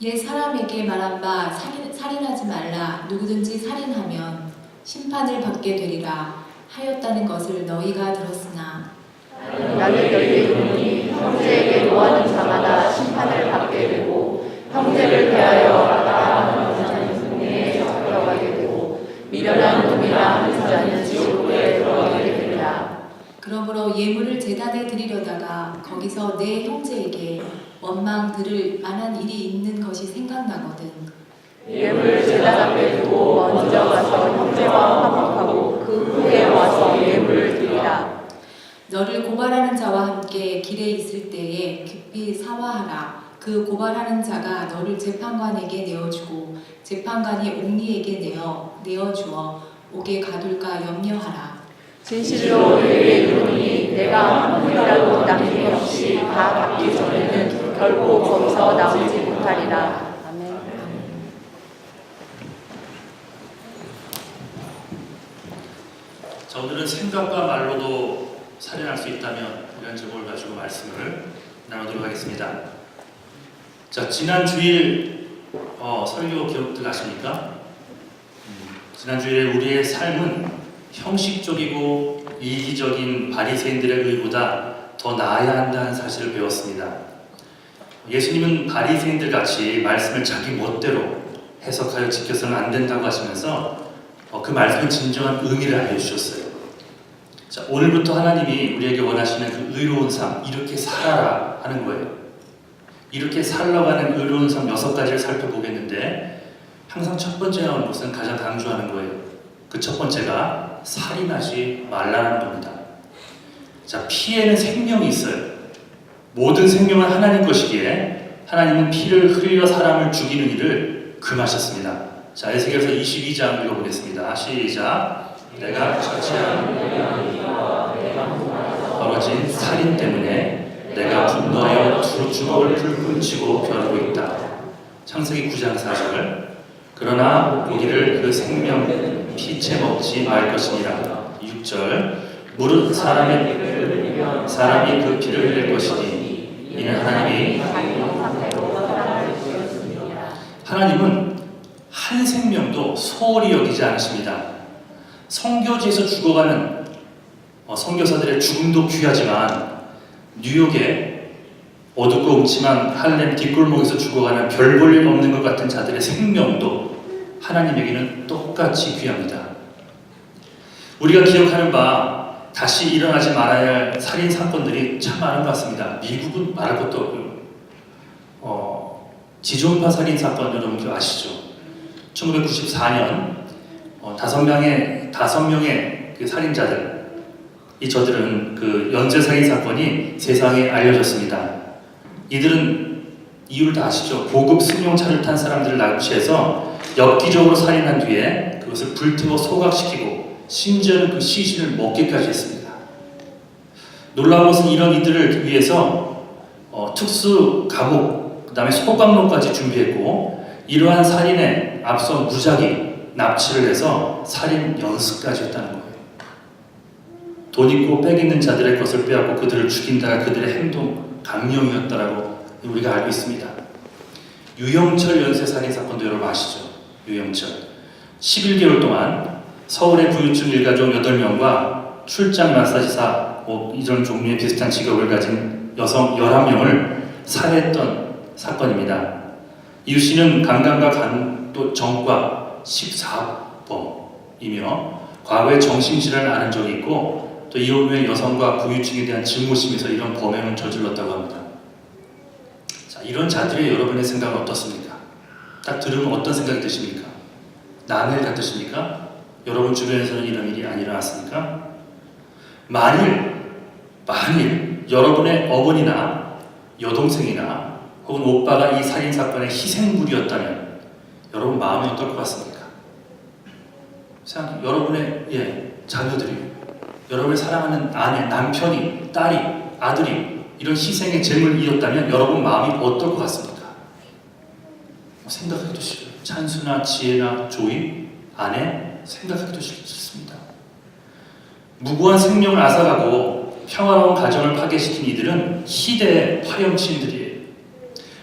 옛 사람에게 말한 바 살인하지 말라. 누구든지 살인하면 심판을 받게 되리라 하였다는 것을 너희가 들었으나 나는 너희에게 이르노니 형제에게 노하는 자마다 심판을 받게 되고 형제를 대하여 악하는 자는 분에 들어가게 되고 미련한 놈이라 하는 자는 지옥에 들어가게 되리라. 그러므로 예물을 제단에 드리려다가 거기서 내 형제에게 원망 들을 만한 일이 있는 것이 생각나거든. 예물 제단 앞에 두고 먼저 가서 형제와 화목하고 그 후에 와서 예물을 드리라. 너를 고발하는 자와 함께 길에 있을 때에 깊이 사화하라. 그 고발하는 자가 너를 재판관에게 내어주고 재판관이 옥리에게 내어주어 옥에 가둘까 염려하라. 진실로 너희에게 이르노니 내가 한 푼이라도 남김없이 다 갚기 전에는 결코 거기서 나오지 못하리라. 아멘. 자, 오늘은 생각과 말로도 살인할 수 있다면 이런 제목을 가지고 말씀을 나누도록 하겠습니다. 자, 지난 주일 설교 기억들 나십니까? 지난 주일에 우리의 삶은 형식적이고 이기적인 바리새인들의 의보다 더 나아야 한다는 사실을 배웠습니다. 예수님은 바리새인들 같이 말씀을 자기 멋대로 해석하여 지켜서는 안 된다고 하시면서 그 말씀의 진정한 의미를 알려주셨어요. 자, 오늘부터 하나님이 우리에게 원하시는 그 의로운 삶, 이렇게 살아라 하는 거예요. 이렇게 살라고 하는 의로운 삶 6가지를 살펴보겠는데 항상 첫 번째 나오는 것은 가장 강조하는 거예요. 그 첫 번째가 살인하지 말라는 겁니다. 자, 피에는 생명이 있어요. 모든 생명은 하나님 것이기에 하나님은 피를 흘려 사람을 죽이는 일을 금하셨습니다. 자, 에스겔서 22장 읽어보겠습니다. 시작. 내가 처치한 벌어진 살인 때문에 내가 분노하여 두 주먹을 불끈치고 벼르고 있다. 창세기 9장 4절. 그러나 고기를 그 생명 피채 먹지 말 것이니라. 6절. 무릇 사람이 그 피를 흘릴 것이니 이는 하나님은 한 생명도 소홀히 여기지 않으십니다. 선교지에서 죽어가는 선교사들의 죽음도 귀하지만 뉴욕의 어둡고 음침한 할렘 뒷골목에서 죽어가는 별 볼 일 없는 것 같은 자들의 생명도 하나님에게는 똑같이 귀합니다. 우리가 기억하는 바 다시 일어나지 말아야 할 살인 사건들이 참 많은 것 같습니다. 미국은 말할 것도 없고요. 지존파 살인 사건 여러분 아시죠? 1994년 5명의 그 살인자들, 저들은 그 연쇄 살인 사건이 세상에 알려졌습니다. 이들은 이유를 다 아시죠? 고급 승용차를 탄 사람들을 납치해서 엽기적으로 살인한 뒤에 그것을 불태워 소각시키고 심지어는 그 시신을 먹기까지 했습니다. 놀라운 것은 이런 이들을 위해서 특수 감옥, 그 다음에 소감로까지 준비했고 이러한 살인에 앞서 무작위 납치를 해서 살인 연습까지 했다는 거예요. 돈 있고 빽 있는 자들의 것을 빼앗고 그들을 죽인다가 그들의 행동 강령이었다라고 우리가 알고 있습니다. 유영철 연쇄 살인 사건도 여러분 아시죠? 유영철 11개월 동안 서울의 부유층 일가족 8명과 출장 마사지사 이런 종류의 비슷한 직업을 가진 여성 11명을 살해했던 사건입니다. 이유 씨는 강간과 간도 전과 14범이며 과거에 정신질환을 앓은 적이 있고 또 이혼 후에 여성과 부유층에 대한 증오심에서 이런 범행을 저질렀다고 합니다. 자, 이런 자들의 여러분의 생각은 어떻습니까? 딱 들으면 어떤 생각이 드십니까? 남의 일 같으십니까? 여러분 주변에서는 이런 일이 안 일어났습니까? 만일 여러분의 어머니나 여동생이나 혹은 오빠가 이 살인사건의 희생물이었다면 여러분 마음이 어떨 것 같습니까? 여러분의 자녀들이, 여러분을 사랑하는 아내, 남편이, 딸이, 아들이 이런 희생의 제물이었다면 여러분 마음이 어떨 것 같습니까? 생각하기도 싫어요. 찬수나 지혜나 조이, 아내 생각하기도 싫습니다. 무고한 생명을 앗아가고 평화로운 가정을 파괴시킨 이들은 희대의 파렴치인들이에요.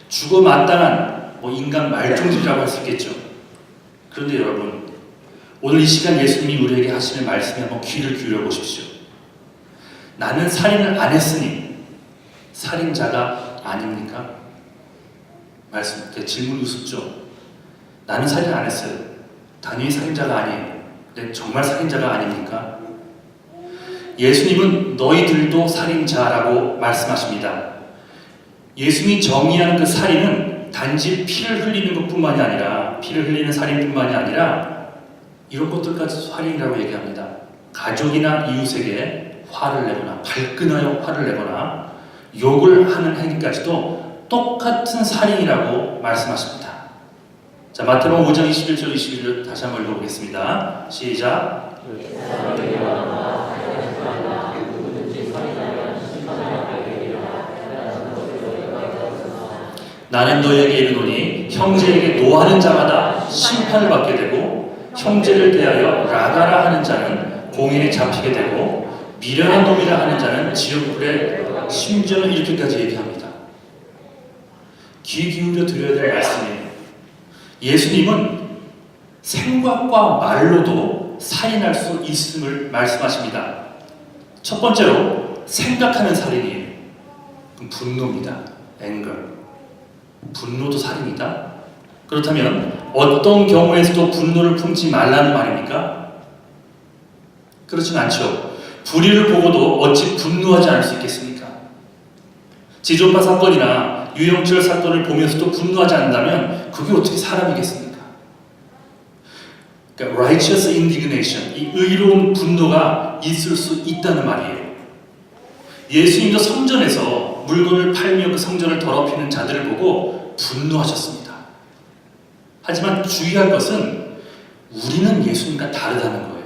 죽어 마땅한 뭐 인간 말종들이라고 할 수 있겠죠. 그런데 여러분, 오늘 이 시간 예수님이 우리에게 하시는 말씀에 한번 귀를 기울여 보십시오. 나는 살인을 안 했으니 살인자가 아닙니까? 말씀, 질문이 우습죠. 나는 살인 안 했어요. 당연히 살인자가 아니에요. 근데 정말 살인자가 아닙니까? 예수님은 너희들도 살인자라고 말씀하십니다. 예수님이 정의하는 그 살인은 단지 피를 흘리는 것뿐만이 아니라, 피를 흘리는 살인뿐만이 아니라 이런 것들까지 살인이라고 얘기합니다. 가족이나 이웃에게 화를 내거나 발끈하여 화를 내거나 욕을 하는 행위까지도 똑같은 살인이라고 말씀하십니다. 자, 마태복음 5장 21절 22절 다시 한번 읽어보겠습니다. 시작. 나는 너희에게 이르노니 형제에게 노하는 자마다 심판을 받게 되고 형제를 대하여 라가라 하는 자는 공인에 잡히게 되고 미련한 놈이라 하는 자는 지옥불에, 심지어는 이렇게까지 얘기합니다. 귀 기울여 드려야 될 말씀이에요. 예수님은 생각과 말로도 살인할 수 있음을 말씀하십니다. 첫 번째로 생각하는 살인이에요. 그럼 분노입니다. anger. 분노도 살인이다? 그렇다면 어떤 경우에서도 분노를 품지 말라는 말입니까? 그렇진 않죠. 불의를 보고도 어찌 분노하지 않을 수 있겠습니까? 지존파 사건이나 유영철 사건을 보면서도 분노하지 않는다면 그게 어떻게 사람이겠습니까? 그러니까 righteous indignation, 이 의로운 분노가 있을 수 있다는 말이에요. 예수님도 성전에서 물건을 팔며 그 성전을 더럽히는 자들을 보고 분노하셨습니다. 하지만 주의할 것은 우리는 예수님과 다르다는 거예요.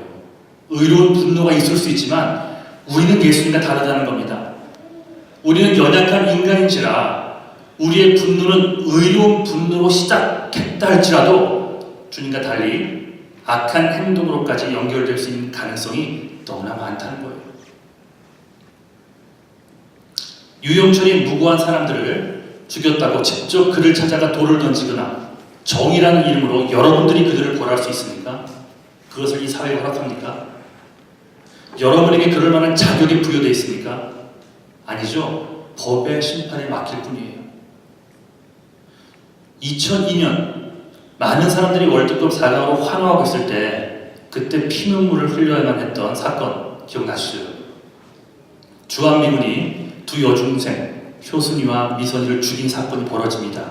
의로운 분노가 있을 수 있지만 우리는 예수님과 다르다는 겁니다. 우리는 연약한 인간인지라 우리의 분노는 의로운 분노로 시작했다 할지라도 주님과 달리 악한 행동으로까지 연결될 수 있는 가능성이 너무나 많다는 거예요. 유영철이 무고한 사람들을 죽였다고 직접 그를 찾아가 돌을 던지거나 정의라는 이름으로 여러분들이 그들을 벌할 수 있습니까? 그것을 이 사회가 허락합니까? 여러분에게 그럴 만한 자격이 부여되어 있습니까? 아니죠. 법의 심판에 맡길 뿐이에요. 2002년 많은 사람들이 월드컵 4강으로 환호하고 있을 때 그때 피눈물을 흘려야만 했던 사건 기억나시죠? 주한미군이 두 여중생 효순이와 미선이를 죽인 사건이 벌어집니다.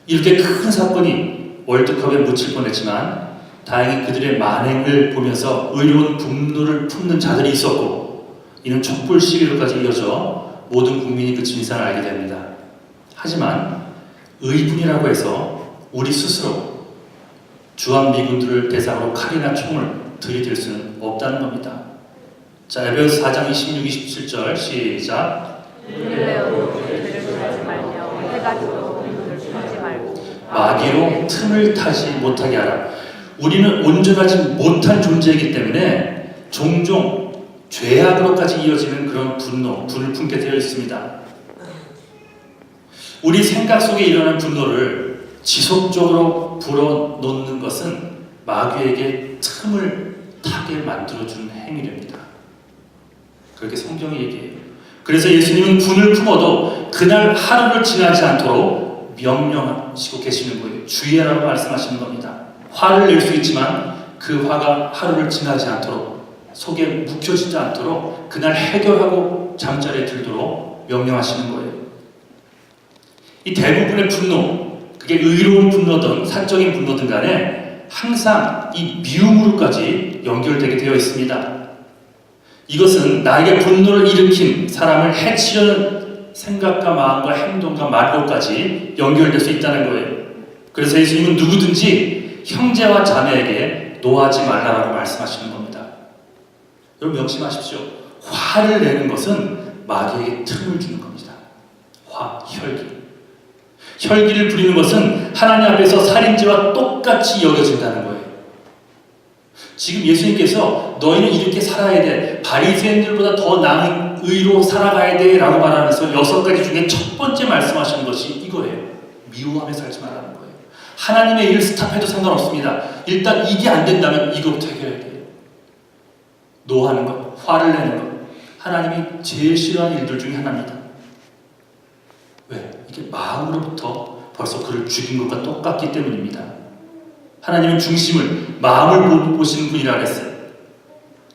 이렇게 큰 사건이 월드컵에 묻힐 뻔했지만 다행히 그들의 만행을 보면서 의로운 분노를 품는 자들이 있었고 이는 촛불 시위로까지 이어져 모든 국민이 그 진상을 알게 됩니다. 하지만 의분이라고 해서 우리 스스로 주한미군들을 대상으로 칼이나 총을 들이댈 수는 없다는 겁니다. 자, 에베소서 4장 26, 27절 시작. 눈을 내어도 죄를 하지 말며 해가지고 눈을 풀지 말고 마귀로 틈을 타지 못하게 하라. 우리는 온전하지 못한 존재이기 때문에 종종 죄악으로까지 이어지는 그런 분을 품게 되어 있습니다. 우리 생각 속에 일어나는 분노를 지속적으로 불어넣는 것은 마귀에게 틈을 타게 만들어주는 행위랍니다. 그렇게 성경이 얘기해요. 그래서 예수님은 분을 품어도 그날 하루를 지나지 않도록 명령하시고 계시는 거예요. 주의하라고 말씀하시는 겁니다. 화를 낼 수 있지만 그 화가 하루를 지나지 않도록 속에 묵혀지지 않도록 그날 해결하고 잠자리에 들도록 명령하시는 거예요. 이 대부분의 분노, 그게 의로운 분노든 사적인 분노든 간에 항상 이 미움으로까지 연결되게 되어 있습니다. 이것은 나에게 분노를 일으킨 사람을 해치려는 생각과 마음과 행동과 말로까지 연결될 수 있다는 거예요. 그래서 예수님은 누구든지 형제와 자매에게 노하지 말라라고 말씀하시는 겁니다. 여러분 명심하십시오. 화를 내는 것은 마귀에게 틈을 주는 겁니다. 혈기. 혈기를 부리는 것은 하나님 앞에서 살인죄와 똑같이 여겨진다는 거예요. 지금 예수님께서 너희는 이렇게 살아야 돼, 바리새인들보다 더 나은 의로 살아가야 돼 라고 말하면서 6가지 중에 첫 번째 말씀하시는 것이 이거예요. 미워하며 살지 말라는 거예요. 하나님의 일을 스탑해도 상관없습니다. 일단 이게 안 된다면 이거부터 해결해야 돼요. 노하는 것, 화를 내는 것, 하나님이 제일 싫어하는 일들 중에 하나입니다. 왜? 이게 마음으로부터 벌써 그를 죽인 것과 똑같기 때문입니다. 하나님은 중심을, 마음을 보시는 분이라 그랬어요.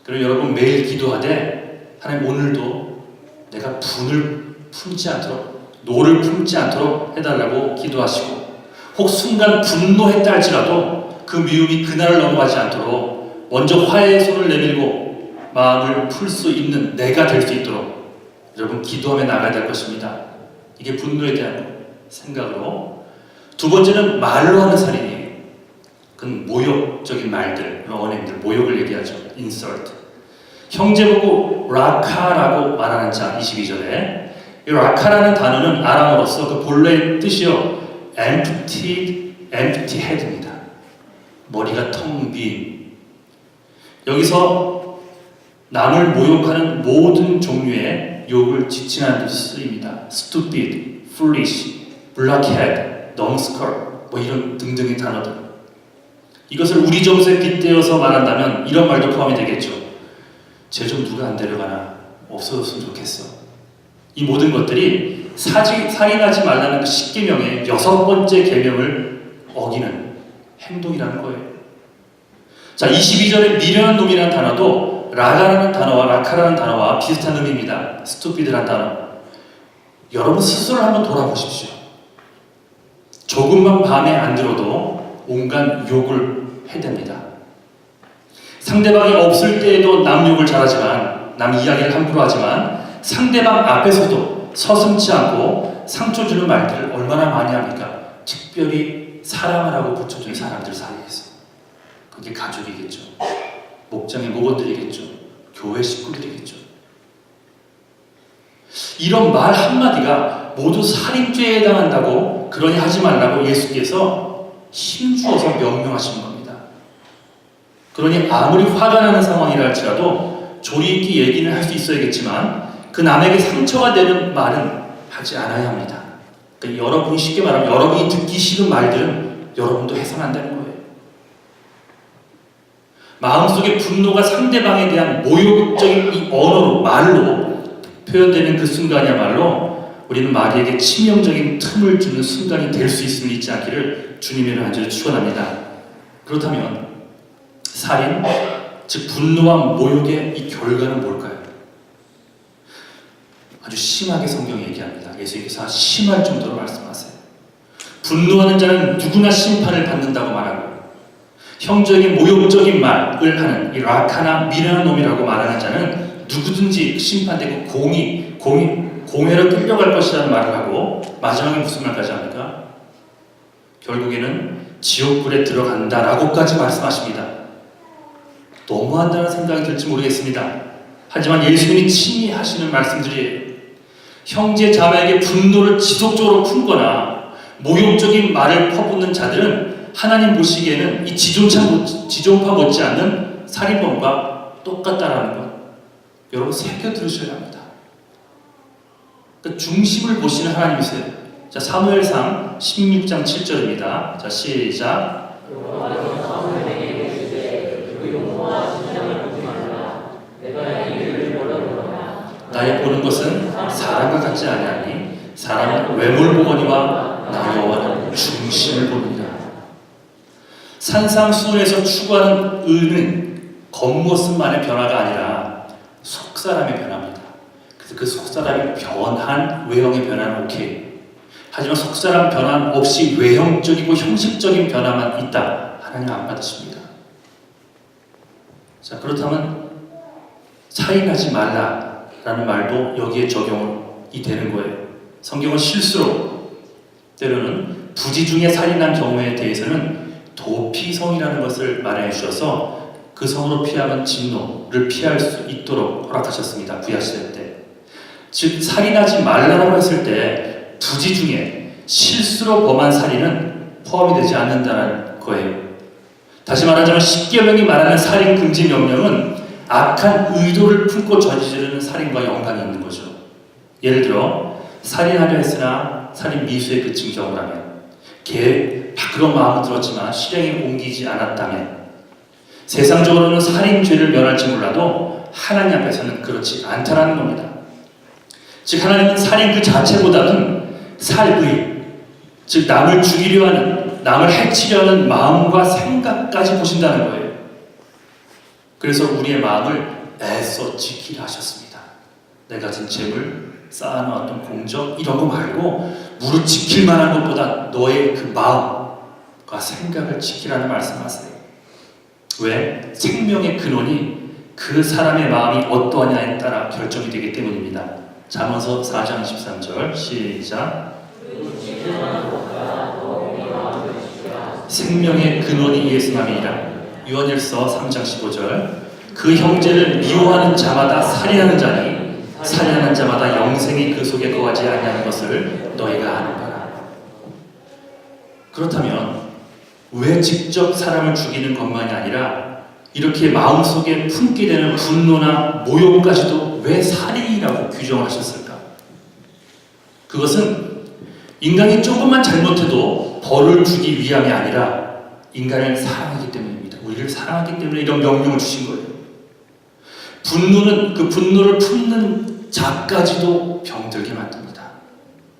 그럼 여러분 매일 기도하되 하나님 오늘도 내가 분을 품지 않도록, 노를 품지 않도록 해달라고 기도하시고, 혹 순간 분노했다 할지라도 그 미움이 그날을 넘어가지 않도록 먼저 화해의 손을 내밀고 마음을 풀 수 있는 내가 될 수 있도록 여러분 기도하며 나가야 될 것입니다. 이게 분노에 대한 생각으로. 두 번째는 말로 하는 살인이에요. 그건 모욕적인 말들, 언행들, 모욕을 얘기하죠. insult. 형제 보고 라카라고 말하는 자, 22절에 이 라카라는 단어는 아람어로서 그 본래의 뜻이요 empty head입니다. 머리가 텅 빈. 여기서 남을 모욕하는 모든 종류의 욕을 지칭하는 뜻이 쓰입니다. stupid, foolish, blockhead, numbskull, 뭐 이런 등등의 단어들. 이것을 우리 정서에 빗대어서 말한다면 이런 말도 포함이 되겠죠. 쟤 좀 누가 안 데려가나, 없어졌으면 좋겠어. 이 모든 것들이 살인하지 말라는 그 10계명의 6번째 계명을 어기는 행동이라는 거예요. 자, 22절에 미련한 놈이라는 단어도 라가라는 단어와 라카라는 단어와 비슷한 의미입니다. 스투피드라는 단어. 여러분 스스로를 한번 돌아보십시오. 조금만 마음에 안 들어도 온갖 욕을 해댑니다. 상대방이 없을 때에도 남 욕을 잘하지만, 남 이야기를 함부로 하지만 상대방 앞에서도 서슴지 않고 상처 주는 말들을 얼마나 많이 합니까? 특별히 사랑하라고 붙여준 사람들 사이에서. 그게 가족이겠죠. 목장의 목원들이겠죠. 교회 식구들이겠죠. 이런 말 한마디가 모두 살인죄에 해당한다고, 그러니 하지 말라고 예수께서 힘주어서 명령하시는 겁니다. 그러니 아무리 화가 나는 상황이라 할지라도 조리 있게 얘기는 할 수 있어야겠지만 그 남에게 상처가 되는 말은 하지 않아야 합니다. 그러니까 여러분이 쉽게 말하면 여러분이 듣기 싫은 말들은 여러분도 해서는 안 되는 거예요. 마음속에 분노가 상대방에 대한 모욕적인 이 언어로, 말로 표현되는 그 순간이야말로 우리는 마리에게 치명적인 틈을 주는 순간이 될 수 있음을 잊지 않기를 주님의 간절히 축원합니다. 그렇다면 살인, 즉 분노와 모욕의 이 결과는 뭘까요? 아주 심하게 성경이 얘기합니다. 예수님께서 심할 정도로 말씀하세요. 분노하는 자는 누구나 심판을 받는다고 말하고, 형제에게 모욕적인 말을 하는 이 라카나 미련한 놈이라고 말하는 자는 누구든지 심판되고 공회로 끌려갈 것이라는 말을 하고, 마지막에 무슨 말까지 합니까? 결국에는 지옥불에 들어간다라고까지 말씀하십니다. 너무한다는 생각이 들지 모르겠습니다. 하지만 예수님이 친히 하시는 말씀들이에요. 형제 자매에게 분노를 지속적으로 품거나 모욕적인 말을 퍼붓는 자들은 하나님 보시기에는 이 지존파 못지않는 살인범과 똑같다라는 것, 여러분 새겨 들으셔야 합니다. 그러니까 중심을 보시는 하나님이세요. 자, 사무엘상 16장 7절입니다. 자, 시작. 나의 보는 것은 사람과 같지 아니하니 사람은 외모를 보거니와 나 여호와는 중심을 보느니라. 산상수훈에서 추구하는 의는 겉모습만의 변화가 아니라 속사람의 변화입니다. 그래서 그 속사람이 변한 외형의 변화는 오케이. 하지만 속사람 변화 없이 외형적이고 형식적인 변화만 있다, 하나님 안 받으십니다. 자, 그렇다면 살인하지 말라라는 말도 여기에 적용이 되는 거예요. 성경은 실수로 때로는 부지 중에 살인한 경우에 대해서는 도피성이라는 것을 말해 주셔서 그 성으로 피하면 진노를 피할 수 있도록 허락하셨습니다. 구약시대 때. 즉 살인하지 말라고 했을 때 부지 중에 실수로 범한 살인은 포함이 되지 않는다는 거예요. 다시 말하자면 10계명이 말하는 살인 금지 명령은 악한 의도를 품고 저지르는 살인과 연관이 있는 거죠. 예를 들어 살인하려 했으나 살인 미수에 그친 경우라면, 그런 마음은 들었지만 실행에 옮기지 않았다면 세상적으로는 살인죄를 면할지 몰라도 하나님 앞에서는 그렇지 않다라는 겁니다. 즉 하나님은 살인 그 자체보다는 살의, 즉 남을 죽이려 하는, 남을 해치려 하는 마음과 생각까지 보신다는 거예요. 그래서 우리의 마음을 애써 지키려 하셨습니다. 내가 진 재물, 쌓아놓았던 공적 이런 거 말고 무릇 지킬 만한 것보다 너의 그 마음과 생각을 지키라는 말씀하세요. 왜? 생명의 근원이 그 사람의 마음이 어떠하냐에 따라 결정이 되기 때문입니다. 잠언서 4장 23절 시작. 생명의 근원이 예수님이라. 요한일서 3장 15절. 그 형제를 미워하는 자마다 살인하는 자니 살인하는 자마다 영생이 그 속에 거하지 아니하는 것을 너희가 아는 바라. 그렇다면 왜 직접 사람을 죽이는 것만이 아니라 이렇게 마음속에 품게 되는 분노나 모욕까지도 왜 살인이라고 규정하셨을까? 그것은 인간이 조금만 잘못해도 벌을 주기 위함이 아니라 인간을 사랑하기 때문입니다. 우리를 사랑하기 때문에 이런 명령을 주신 거예요. 분노는 그 분노를 품는 자까지도 병들게 만듭니다.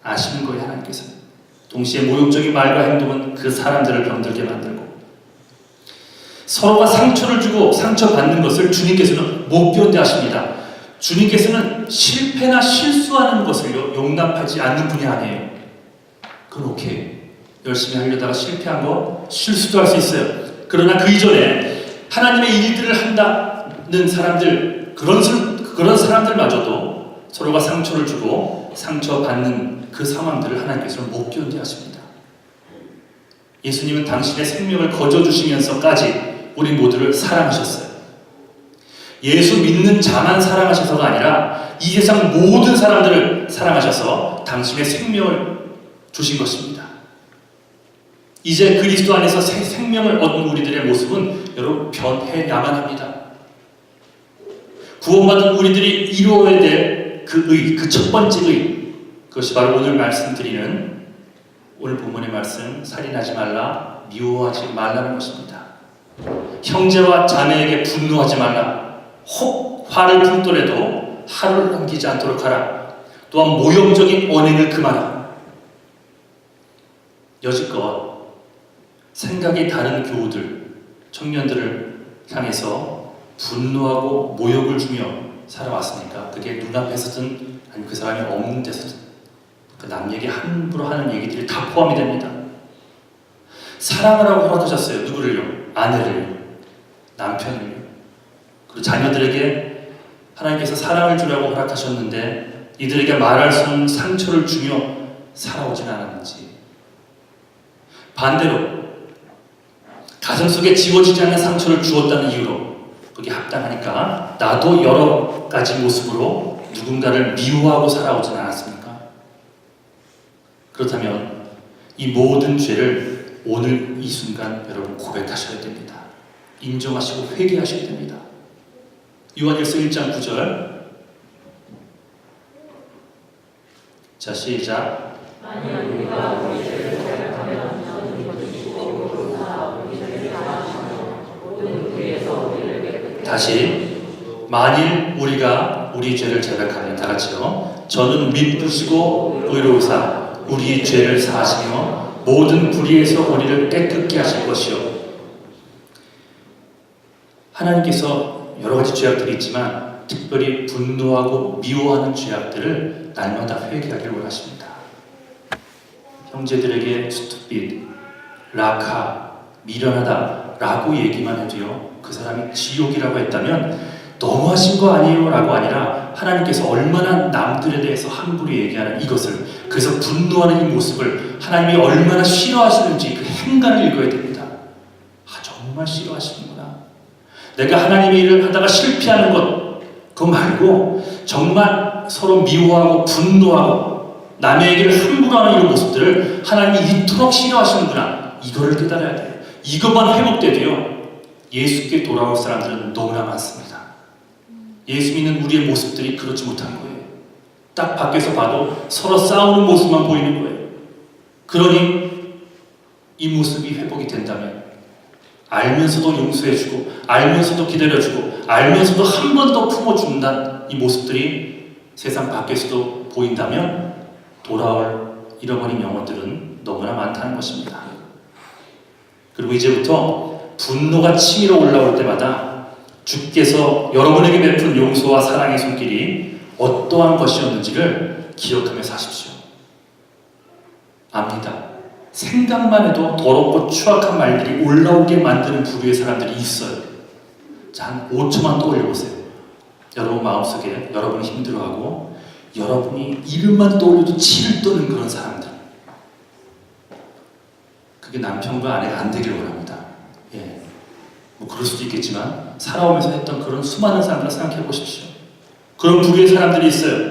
아시는 거예요, 하나님께서는. 동시에 모욕적인 말과 행동은 그 사람들을 병들게 만들고 서로가 상처를 주고 상처받는 것을 주님께서는 못 견뎌 하십니다. 주님께서는 실패나 실수하는 것을 용납하지 않는 분이 아니에요. 그건 오케이. 열심히 하려다가 실패한 거 실수도 할 수 있어요. 그러나 그 이전에 하나님의 일들을 한다는 사람들, 그런 사람들마저도 서로가 상처를 주고 상처받는 그 상황들을 하나님께서는 못 견뎌 하십니다. 예수님은 당신의 생명을 거저주시면서까지 우리 모두를 사랑하셨어요. 예수 믿는 자만 사랑하셔서가 아니라 이 세상 모든 사람들을 사랑하셔서 당신의 생명을 주신 것입니다. 이제 그리스도 안에서 새 생명을 얻은 우리들의 모습은 여러분 변해야만 합니다. 구원받은 우리들이 이루어야 될 그 의, 그 첫 번째 의, 그것이 바로 오늘 말씀드리는 오늘 본문의 말씀, 살인하지 말라, 미워하지 말라는 것입니다. 형제와 자매에게 분노하지 말라. 혹 화를 품더라도 하루를 넘기지 않도록 하라. 또한 모욕적인 언행을 그만하라. 여지껏 생각이 다른 교우들, 청년들을 향해서 분노하고 모욕을 주며 살아왔으니까 그게 눈앞에서든 아니면 그 사람이 없는 데서든 그 남 얘기 함부로 하는 얘기들이 다 포함이 됩니다. 사랑하라고 허락하셨어요. 누구를요? 아내를요, 남편을요, 그리고 자녀들에게 하나님께서 사랑을 주라고 허락하셨는데 이들에게 말할 수 없는 상처를 주며 살아오진 않았는지, 반대로 가슴속에 지워지지 않는 상처를 주었다는 이유로 그게 합당하니까 나도 여러 가지 모습으로 누군가를 미워하고 살아오진 않았습니까? 그렇다면 이 모든 죄를 오늘 이 순간 여러분 고백하셔야 됩니다. 인정하시고 회개하셔야 됩니다. 요한일서 1장 9절. 자, 시작. 만일 우리가 우리 죄를 고백하면 다시, 만일 우리가 우리 죄를 자백하면, 다 같이요. 저는 미쁘시고 의로우사 우리 죄를 사하시며 모든 불의에서 우리를 깨끗게 하실 것이요. 하나님께서 여러 가지 죄악들이 있지만 특별히 분노하고 미워하는 죄악들을 날마다 회개하기를 원하십니다. 형제들에게 수특빛, 라카, 미련하다 라고 얘기만 해도요, 그 사람이 지옥이라고 했다면 너무하신 거 아니에요? 라고 아니라 하나님께서 얼마나 남들에 대해서 함부로 얘기하는 이것을, 그래서 분노하는 이 모습을 하나님이 얼마나 싫어하시는지 그 행간을 읽어야 됩니다. 아, 정말 싫어하시는구나. 내가 하나님의 일을 하다가 실패하는 것, 그거 말고 정말 서로 미워하고 분노하고 남의 얘기를 함부로 하는 이런 모습들을 하나님이 이토록 싫어하시는구나. 이거를 깨달아야 돼요. 이것만 회복돼도요, 예수께 돌아올 사람들은 너무나 많습니다. 예수 믿는 우리의 모습들이 그렇지 못한 거예요. 딱 밖에서 봐도 서로 싸우는 모습만 보이는 거예요. 그러니 이 모습이 회복이 된다면, 알면서도 용서해주고 알면서도 기다려주고 알면서도 한 번 더 품어준다는 이 모습들이 세상 밖에서도 보인다면 돌아올 잃어버린 영혼들은 너무나 많다는 것입니다. 그리고 이제부터 분노가 치밀어 올라올 때마다 주께서 여러분에게 베푼 용서와 사랑의 손길이 어떠한 것이었는지를 기억하며 사십시오. 압니다. 생각만 해도 더럽고 추악한 말들이 올라오게 만드는 부류의 사람들이 있어요. 자, 한 5초만 떠올려보세요. 여러분 마음속에 여러분이 힘들어하고 여러분이 이름만 떠올려도 치를 떠는 그런 사람들, 그게 남편과 아내가 안 되길 원합니다. 예, 뭐 그럴 수도 있겠지만 살아오면서 했던 그런 수많은 사람들을 생각해 보십시오. 그런 부류의 사람들이 있어요.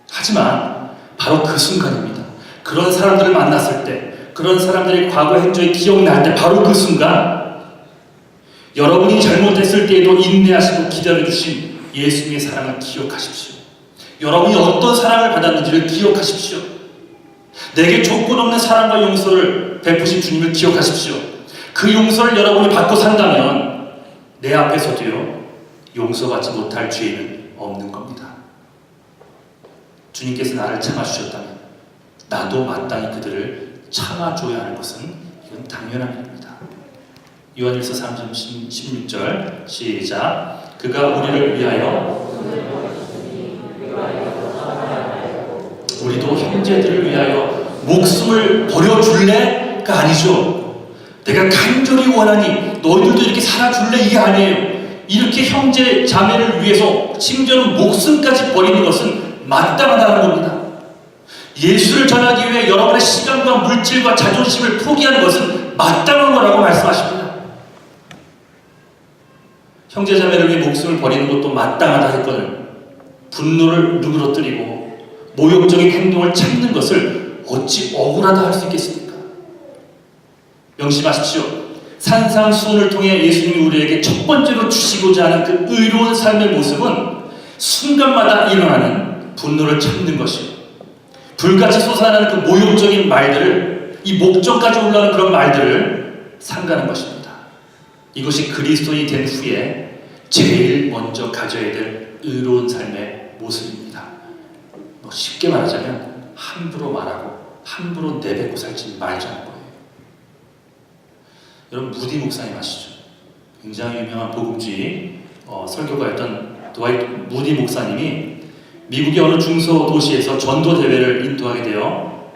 하지만 바로 그 순간입니다. 그런 사람들을 만났을 때, 그런 사람들의 과거 행적이 기억날 때, 바로 그 순간 여러분이 잘못했을 때에도 인내하시고 기다려주신 예수님의 사랑을 기억하십시오. 여러분이 어떤 사랑을 받았는지를 기억하십시오. 내게 조건 없는 사랑과 용서를 베푸신 주님을 기억하십시오. 그 용서를 여러분이 받고 산다면 내 앞에서도요, 용서받지 못할 죄는 없는 겁니다. 주님께서 나를 참아주셨다면 나도 마땅히 그들을 참아줘야 하는 것은 이건 당연한 일입니다. 요한일서 3장 16절 시작. 그가 우리를 위하여 우리도 형제들을 위하여 목숨을 버려줄래?가 아니죠. 내가 간절히 원하니 너희들도 이렇게 살아줄래? 이게 아니에요. 이렇게 형제 자매를 위해서 심지어는 목숨까지 버리는 것은 마땅하다는 겁니다. 예수를 전하기 위해 여러분의 시간과 물질과 자존심을 포기하는 것은 마땅한 거라고 말씀하십니다. 형제자매를 위해 목숨을 버리는 것도 마땅하다 했거늘 분노를 누그러뜨리고 모욕적인 행동을 참는 것을 어찌 억울하다 할 수 있겠습니까? 명심하십시오. 산상수훈을 통해 예수님이 우리에게 첫 번째로 주시고자 하는 그 의로운 삶의 모습은 순간마다 일어나는 분노를 참는 것이요, 불같이 솟아나는 그 모욕적인 말들을, 이 목전까지 올라오는 그런 말들을 삼가는 것입니다. 이것이 그리스도인이 된 후에 제일 먼저 가져야 될 의로운 삶의 모습입니다. 쉽게 말하자면 함부로 말하고 함부로 내뱉고 살지 말자는 거예요. 여러분, 무디 목사님 아시죠? 굉장히 유명한 복음주의 설교가였던 드와이트 무디 목사님이 미국의 어느 중소도시에서 전도대회를 인도하게 되어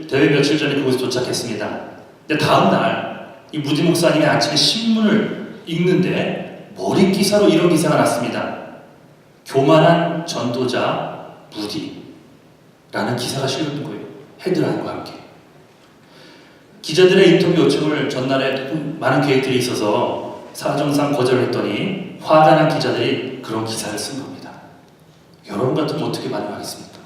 대회 며칠 전에 그곳에 도착했습니다. 근데 다음날 이 무디 목사님이 아침에 신문을 읽는데 머리 기사로 이런 기사가 났습니다. 교만한 전도자 무디라는 기사가 실린 거예요. 헤드라인과 함께. 기자들의 인터뷰 요청을 전날에 많은 계획들이 있어서 사정상 거절했더니 화가 난 기자들이 그런 기사를 쓴 겁니다. 여러분 같으면 어떻게 반응하겠습니까?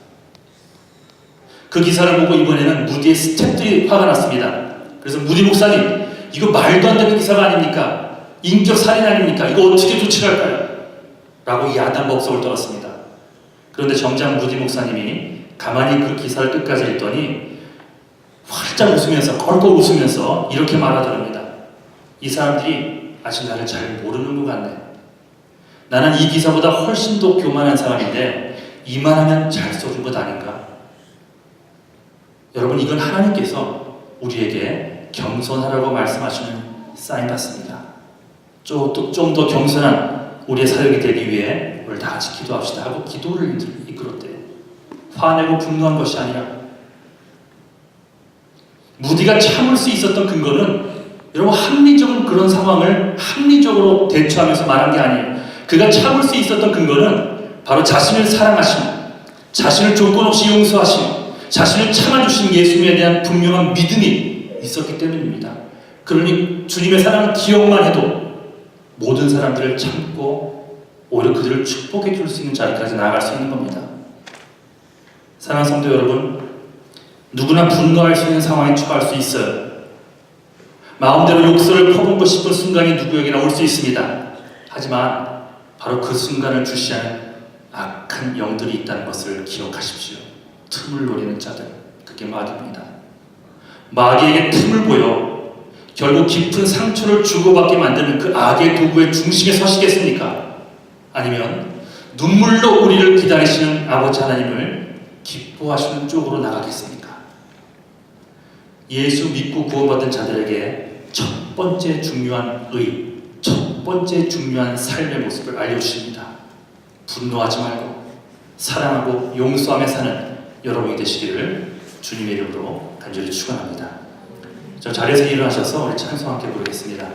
그 기사를 보고 이번에는 무디의 스태프들이 화가 났습니다. 그래서 무디 목사님, 이거 말도 안 되는 기사가 아닙니까? 인격 살인 아닙니까? 이거 어떻게 조치할까요? 라고 야단 법석을 떨었습니다. 그런데 정작 무디 목사님이 가만히 그 기사를 끝까지 읽더니 활짝 웃으면서, 껄껄 웃으면서 이렇게 말하더랍니다. 이 사람들이 아직 나를 잘 모르는 것 같네. 나는 이 기사보다 훨씬 더 교만한 사람인데 이만하면 잘 써준 것 아닌가? 여러분, 이건 하나님께서 우리에게 겸손하라고 말씀하시는 사인 같습니다. 좀 더 겸손한 우리의 사역이 되기 위해 오늘 다 같이 기도합시다 하고 기도를 이끌었대요. 화내고 분노한 것이 아니라. 무디가 참을 수 있었던 근거는 여러분, 합리적인 그런 상황을 합리적으로 대처하면서 말한 게 아니에요. 그가 참을 수 있었던 근거는 바로 자신을 사랑하심, 자신을 조건 없이 용서하심, 자신을 참아주신 예수님에 대한 분명한 믿음이 있었기 때문입니다. 그러니 주님의 사랑을 기억만 해도 모든 사람들을 참고 오히려 그들을 축복해 줄 수 있는 자리까지 나아갈 수 있는 겁니다. 사랑하는 성도 여러분, 누구나 분노할 수 있는 상황에 처할 수 있어요. 마음대로 욕설을 퍼붓고 싶은 순간이 누구에게나 올 수 있습니다. 하지만 바로 그 순간을 주시하는 악한 영들이 있다는 것을 기억하십시오. 틈을 노리는 자들, 그게 마귀입니다. 마귀에게 틈을 보여 결국 깊은 상처를 주고받게 만드는 그 악의 도구의 중심에 서시겠습니까? 아니면 눈물로 우리를 기다리시는 아버지 하나님을 기뻐하시는 쪽으로 나가겠습니까? 예수 믿고 구원받은 자들에게 첫 번째 중요한 첫 번째 중요한 삶의 모습을 알려주십니다. 분노하지 말고 사랑하고 용서하며 사는 여러분이 되시기를 주님의 이름으로 간절히 축원합니다. 저 자리에서 일어나셔서 우리 찬송 함께 부르겠습니다.